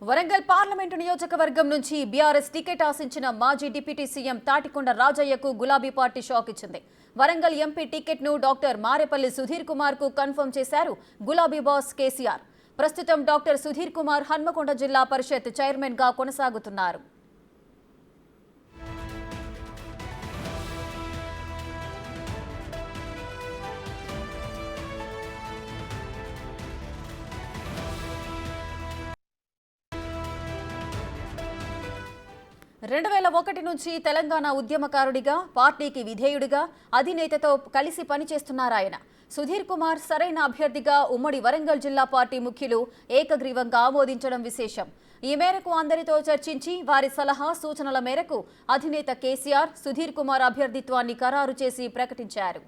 Warangal parliament నియోజకవర్గం నుంచి BRS ticket ఆశించిన మాజీ డిప్యూటీ సీఎం తాటికొండ రాజయ్యకు గులాబీ పార్టీ షాక్ ఇచ్చింది. వరంగల్ ఎంపీ టికెట్ ను డాక్టర్ మారేపల్లి సుధీర్ కుమార్ కు కన్ఫర్మ్ చేశారు గులాబీ బాస్ కేసీఆర్. ప్రస్తుతం డాక్టర్ సుధీర్ కుమార్ హన్మకొండ జిల్లా పరిషత్ చైర్మన్ గా కొనసాగుతున్నారు. నుంచి తెలంగాణ ఉద్యమకారుడిగా, పార్టీకి విధేయుడిగా, అధినేతతో కలిసి పనిచేస్తున్నారాయన. సుధీర్ కుమార్ సరైన అభ్యర్థిగా ఉమ్మడి వరంగల్ జిల్లా పార్టీ ముఖ్యులు ఏకగ్రీవంగా ఆమోదించడం విశేషం. ఈ మేరకు అందరితో చర్చించి వారి సలహా సూచనల మేరకు అధినేత కేసీఆర్ సుధీర్ కుమార్ అభ్యర్థిత్వాన్ని ఖరారు చేసి ప్రకటించారు.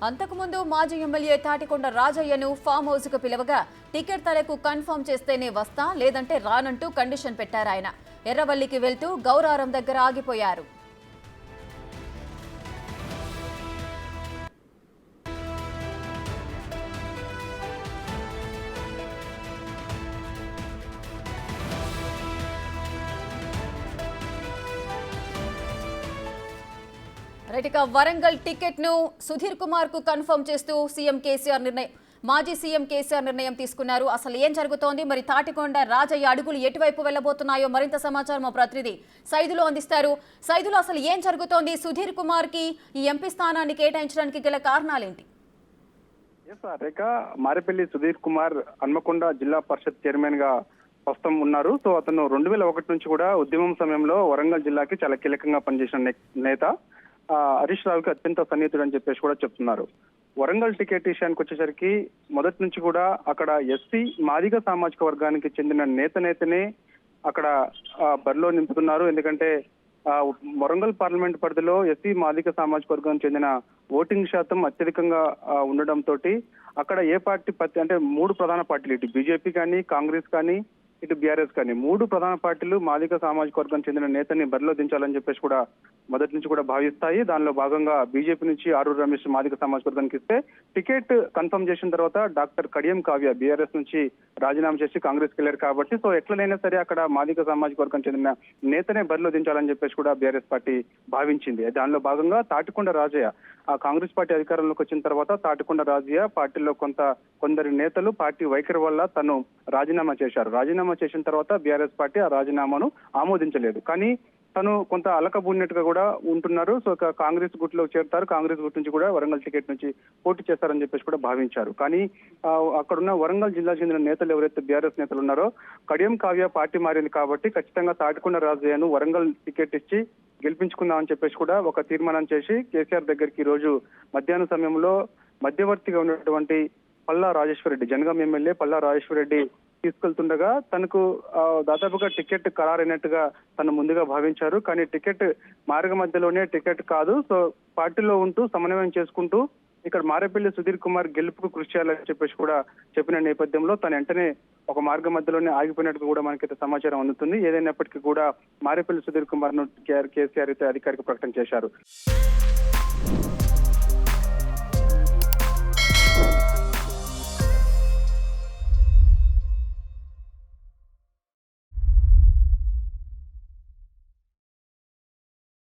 అంతకుముందు మాజీ ఎమ్మెల్యే తాటికొండ రాజయ్యను ఫామ్ హౌస్ కు పిలవగా టికెట్ తలకు కన్ఫర్మ్ చేస్తేనే వస్తా, లేదంటే రానంటూ కండిషన్ పెట్టారాయన. ఎర్రవల్లికి వెళ్తూ గౌరారం దగ్గర ఆగిపోయారు. వరంగల్ టికెట్ ను సుధీర్ కుమార్ కు కన్ఫర్మ్ చేస్తూ మాజీ సీఎం కేసీఆర్ నిర్ణయం తీసుకున్నారు. అసలు ఏం జరుగుతోంది, మరి తాటికొండ రాజయ్య అడుగులు ఎటువైపు వెళ్లబోతున్నాయో మరింత సమాచారం మా ప్రతినిధి సైదులు అందిస్తారు. సైదులు, అసలు ఏం జరుగుతోంది? సుధీర్ కుమార్ కి ఈ ఎంపీ స్థానాన్ని కేటాయించడానికి గల కారణాలేంటి? మారేపల్లి సుధీర్ కుమార్ హన్మకొండ జిల్లా పరిషత్ చైర్మన్ గా ప్రస్తుతం ఉన్నారు. సో అతను 2001 నుంచి కూడా ఉద్యమం సమయంలో వరంగల్ జిల్లాకి చాలా కీలకంగా పనిచేసిన నేత. హరీష్ రావుకి అత్యంత సన్నిహితుడు అని చెప్పేసి కూడా చెప్తున్నారు. వరంగల్ టికెట్ విషయానికి వచ్చేసరికి మొదటి నుంచి కూడా అక్కడ ఎస్సీ మాదిగ సామాజిక వర్గానికి చెందిన నేతనే అక్కడ బరిలో నింపుతున్నారు. ఎందుకంటే వరంగల్ పార్లమెంట్ పరిధిలో ఎస్సీ మాదిగ సామాజిక వర్గానికి చెందిన ఓటింగ్ శాతం అత్యధికంగా ఉండడంతో అక్కడ ఏ పార్టీ అంటే 3 ప్రధాన పార్టీలు, ఇటు బీజేపీ కానీ, కాంగ్రెస్ కానీ, ఇటు బీఆర్ఎస్ కానీ 3 ప్రధాన పార్టీలు మాదిగ సామాజిక వర్గానికి చెందిన నేతని బరిలో దించాలని చెప్పేసి కూడా మొదటి నుంచి కూడా భావిస్తాయి. దానిలో భాగంగా బీజేపీ నుంచి ఆరూరు రమేష్ మాదిగ సామాజిక వర్గానికి ఇస్తే టికెట్ కన్ఫర్మ్ చేసిన తర్వాత డాక్టర్ కడియం కావ్య బీఆర్ఎస్ నుంచి రాజీనామా చేసి కాంగ్రెస్ కి వెళ్ళారు. కాబట్టి సో ఎట్లనైనా సరే అక్కడ మాదిగ సామాజిక వర్గానికి చెందిన నేతనే బరిలో దించాలని చెప్పేసి కూడా బీఆర్ఎస్ పార్టీ భావించింది. దానిలో భాగంగా తాటికొండ రాజయ్య కాంగ్రెస్ పార్టీ అధికారంలోకి వచ్చిన తర్వాత తాటికొండ రాజయ్య పార్టీలో కొందరి నేతలు పార్టీ వైఖరి వల్ల తను రాజీనామా చేశారు. రాజీనామా చేసిన తర్వాత బీఆర్ఎస్ పార్టీ ఆ రాజీనామాను ఆమోదించలేదు. కానీ తను కొంత అలకబూడినట్టుగా కూడా ఉంటున్నారు. సో కాంగ్రెస్ గుట్లో చేరుతారు. కాంగ్రెస్ గుట్ నుంచి కూడా వరంగల్ టికెట్ నుంచి పోటీ చేస్తారని చెప్పేసి కూడా భావించారు. కానీ అక్కడున్న వరంగల్ జిల్లాకు చెందిన నేతలు ఎవరైతే బీఆర్ఎస్ నేతలు ఉన్నారో కడియం కావ్య పార్టీ మారింది కాబట్టి ఖచ్చితంగా తాటికొండ రాజయ్యను వరంగల్ టికెట్ ఇచ్చి గెలిపించుకుందామని చెప్పేసి కూడా ఒక తీర్మానం చేసి కేసీఆర్ దగ్గరికి ఈ రోజు మధ్యాహ్నం సమయంలో మధ్యవర్తిగా ఉన్నటువంటి పల్లా రాజేశ్వరరెడ్డి, జనగాం ఎమ్మెల్యే పల్లా రాజేశ్వరరెడ్డి తీసుకెళ్తుండగా తనకు దాదాపుగా టికెట్ ఖరారైనట్టుగా తను ముందుగా భావించారు. కానీ టికెట్ మార్గ మధ్యలోనే టికెట్ కాదు. సో పార్టీలో ఉంటూ సమన్వయం చేసుకుంటూ ఇక్కడ మారేపల్లి సుధీర్ కుమార్ గెలుపుకు కృషి చేయాలని చెప్పేసి కూడా చెప్పిన నేపథ్యంలో తను వెంటనే ఒక మార్గ మధ్యలోనే ఆగిపోయినట్టు కూడా మనకైతే సమాచారం అందుతుంది. ఏదైనప్పటికీ కూడా మారేపల్లి సుధీర్ కుమార్ ను కేసీఆర్ అయితే అధికారిక ప్రకటన చేశారు.